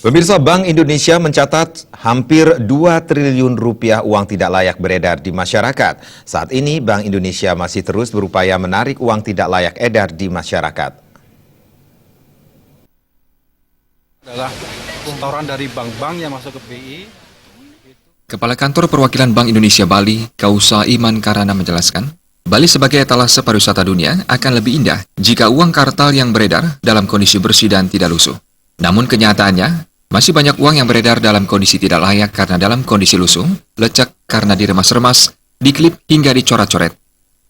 Pemirsa, Bank Indonesia mencatat hampir 2 triliun rupiah uang tidak layak beredar di masyarakat. Saat ini Bank Indonesia masih terus berupaya menarik uang tidak layak edar di masyarakat. Adalah setoran dari bank-bank yang masuk ke BI. Kepala Kantor Perwakilan Bank Indonesia Bali, Kausa Iman Karana menjelaskan, Bali sebagai etalase pariwisata dunia akan lebih indah jika uang kartal yang beredar dalam kondisi bersih dan tidak lusuh. Namun kenyataannya, masih banyak uang yang beredar dalam kondisi tidak layak karena dalam kondisi lusuh, lecek karena diremas-remas, diklip hingga dicoret-coret.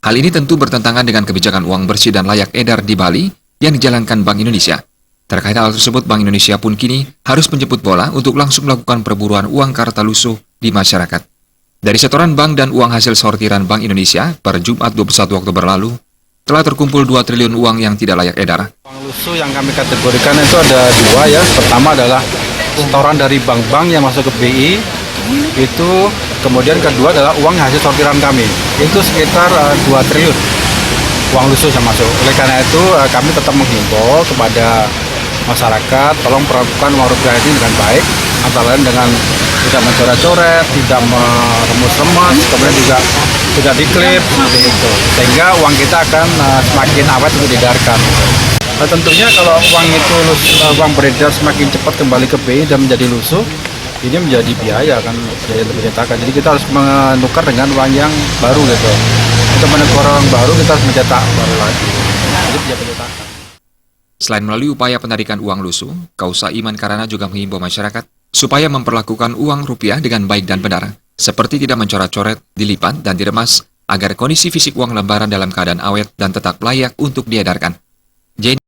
Hal ini tentu bertentangan dengan kebijakan uang bersih dan layak edar di Bali yang dijalankan Bank Indonesia. Terkait hal tersebut, Bank Indonesia pun kini harus menjemput bola untuk langsung melakukan perburuan uang kartal lusuh di masyarakat. Dari setoran bank dan uang hasil sortiran Bank Indonesia per Jumat 21 Oktober lalu, telah terkumpul 2 triliun uang yang tidak layak edar. Uang lusuh yang kami kategorikan itu ada dua ya. Pertama adalah setoran dari bank-bank yang masuk ke BI, itu kemudian kedua adalah uang hasil sortiran kami. Itu sekitar 2 triliun uang lusuh yang masuk. Oleh karena itu kami tetap menghimbau kepada masyarakat, tolong perlakukan uang rupiah ini dengan baik, antara lain dengan tidak mencoret-coret, tidak meremus-remus, kemudian juga tidak diklip, seperti itu. Sehingga uang kita akan semakin awet untuk diedarkan. Nah, tentunya kalau uang beredar semakin cepat kembali ke BI dan menjadi lusuh, ini menjadi biaya kan, biaya lebih dicetakan. Jadi kita harus menukar dengan uang yang baru gitu. Untuk menukar uang baru kita harus mencetak baru lagi. Jadi biaya pencetakan. Selain melalui upaya penarikan uang lusuh, Kausa Iman Karana juga menghimbau masyarakat supaya memperlakukan uang rupiah dengan baik dan benar, seperti tidak mencoret-coret, dilipat, dan diremas, agar kondisi fisik uang lembaran dalam keadaan awet dan tetap layak untuk diedarkan.